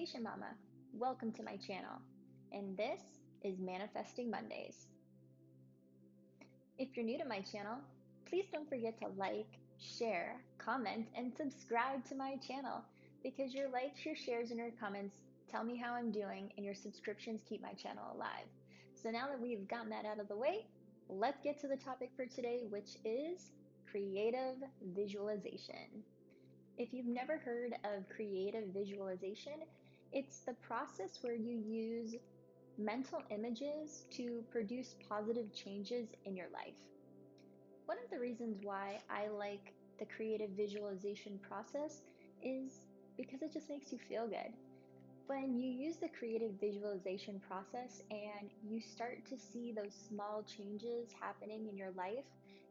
Manifestation Mama. Welcome to my channel, and this is Manifesting Mondays. If you're new to my channel, please don't forget to like, share, comment, and subscribe to my channel because your likes, your shares, and your comments tell me how I'm doing, and your subscriptions keep my channel alive. So now that we've gotten that out of the way, let's get to the topic for today, which is creative visualization. If you've never heard of creative visualization, it's the process where you use mental images to produce positive changes in your life. One of the reasons why I like the creative visualization process is because it just makes you feel good. When you use the creative visualization process and you start to see those small changes happening in your life,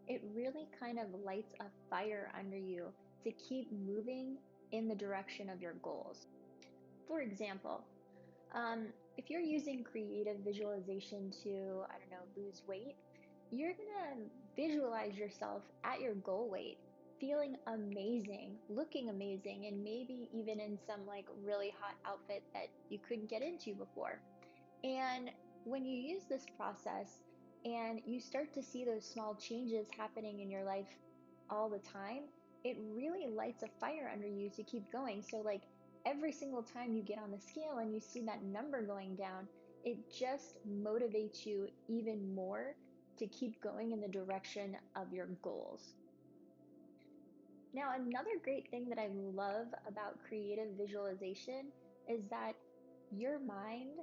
it really kind of lights a fire under you to keep moving in the direction of your goals. For example, if you're using creative visualization to, I don't know, lose weight, you're gonna visualize yourself at your goal weight, feeling amazing, looking amazing, and maybe even in some like really hot outfit that you couldn't get into before. And when you use this process and you start to see those small changes happening in your life all the time, it really lights a fire under you to keep going. So, like every single time you get on the scale and you see that number going down, it just motivates you even more to keep going in the direction of your goals. Now, another great thing that I love about creative visualization is that your mind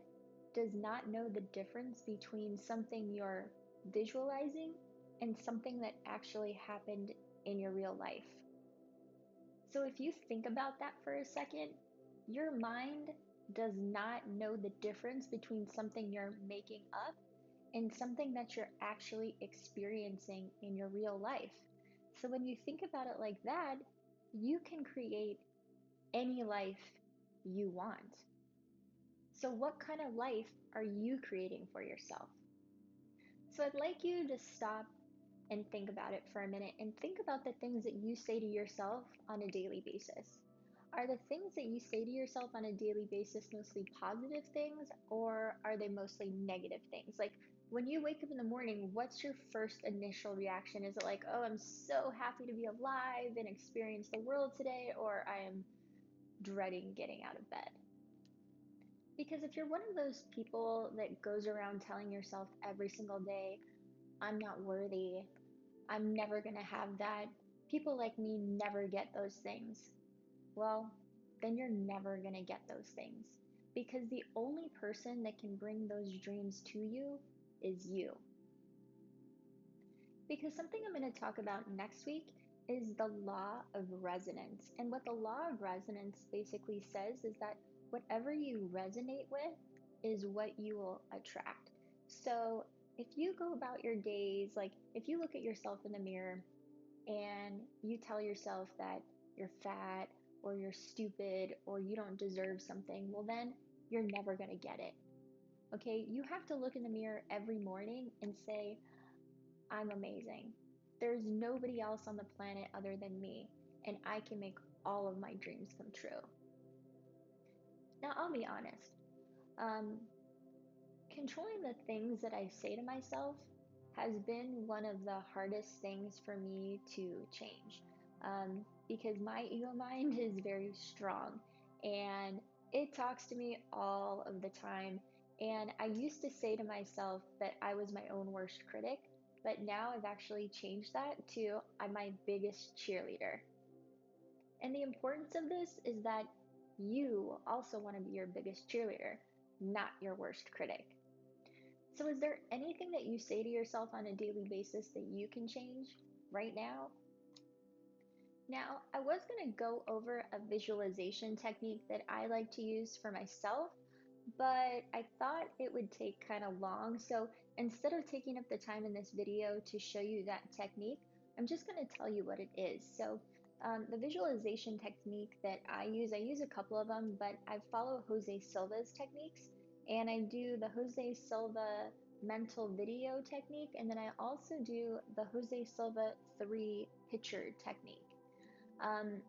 does not know the difference between something you're visualizing and something that actually happened in your real life. So, if you think about that for a second, your mind does not know the difference between something you're making up and something that you're actually experiencing in your real life. So when you think about it like that, you can create any life you want. So, what kind of life are you creating for yourself? So, I'd like you to stop and think about it for a minute and think about the things that you say to yourself on a daily basis. Are the things that you say to yourself on a daily basis mostly positive things, or are they mostly negative things? Like when you wake up in the morning, what's your first initial reaction? Is it like, oh, I'm so happy to be alive and experience the world today, or I am dreading getting out of bed? Because if you're one of those people that goes around telling yourself every single day, I'm not worthy, I'm never going to have that, people like me never get those things, well, then you're never going to get those things. Because the only person that can bring those dreams to you is you. Because something I'm going to talk about next week is the law of resonance. And what the law of resonance basically says is that whatever you resonate with is what you will attract. So if you go about your days, like if you look at yourself in the mirror and you tell yourself that you're fat or you're stupid or you don't deserve something, well, then you're never going to get it. Okay, you have to look in the mirror every morning and say, I'm amazing. There's nobody else on the planet other than me, and I can make all of my dreams come true. Now, I'll be honest. Um, Controlling the things that I say to myself has been one of the hardest things for me to change, because my ego mind is very strong and it talks to me all of the time. And I used to say to myself that I was my own worst critic, but now I've actually changed that to I'm my biggest cheerleader. And the importance of this is that you also want to be your biggest cheerleader, not your worst critic. So, is there anything that you say to yourself on a daily basis that you can change right now? Now, I was going to go over a visualization technique that I like to use for myself, but I thought it would take kind of long. So, instead of taking up the time in this video to show you that technique, I'm just going to tell you what it is. So, the visualization technique that I use a couple of them, but I follow Jose Silva's techniques, and I do the Jose Silva mental video technique, and then I also do the Jose Silva 3 picture technique.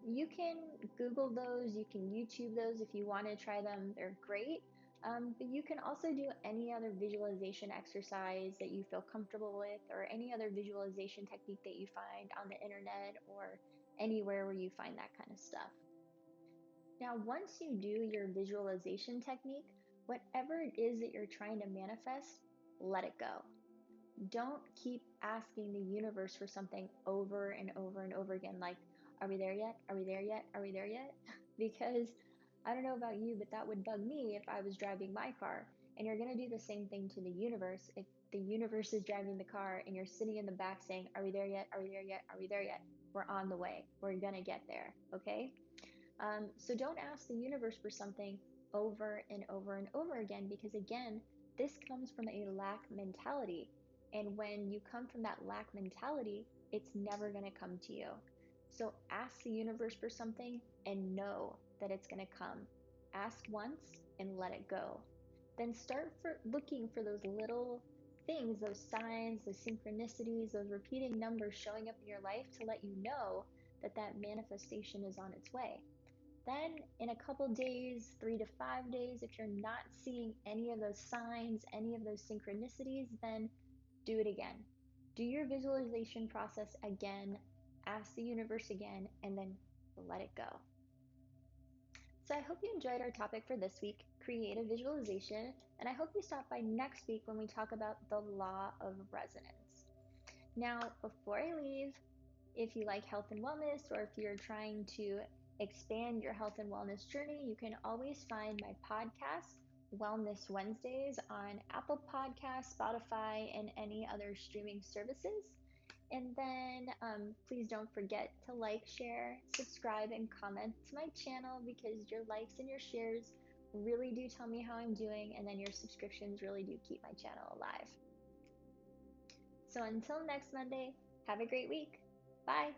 You can Google those, you can YouTube those if you want to try them, they're great. But you can also do any other visualization exercise that you feel comfortable with, or any other visualization technique that you find on the internet or anywhere where you find that kind of stuff. Now, once you do your visualization technique, whatever it is that you're trying to manifest, let it go. Don't keep asking the universe for something over and over and over again, like, are we there yet? Are we there yet? Are we there yet? Because I don't know about you, but that would bug me if I was driving my car. And you're going to do the same thing to the universe. If the universe is driving the car and you're sitting in the back saying, are we there yet? Are we there yet? Are we there yet? We're on the way. We're going to get there. Okay? So don't ask the universe for something over and over and over again, because again, this comes from a lack mentality. And when you come from that lack mentality, it's never going to come to you. So ask the universe for something and know that it's going to come. Ask once and let it go. Then start looking for those little things, those signs, those synchronicities, those repeating numbers showing up in your life to let you know that that manifestation is on its way. Then, in a couple days, 3 to 5 days, if you're not seeing any of those signs, any of those synchronicities, then do it again. Do your visualization process again, ask the universe again, and then let it go. So I hope you enjoyed our topic for this week, creative visualization, and I hope you stop by next week when we talk about the law of resonance. Now, before I leave, if you like health and wellness, or if you're trying to expand your health and wellness journey, you can always find my podcast, Wellness Wednesdays, on Apple Podcasts, Spotify, and any other streaming services. And then please don't forget to like, share, subscribe, and comment to my channel, because your likes and your shares really do tell me how I'm doing, and then your subscriptions really do keep my channel alive. So until next Monday, have a great week. Bye.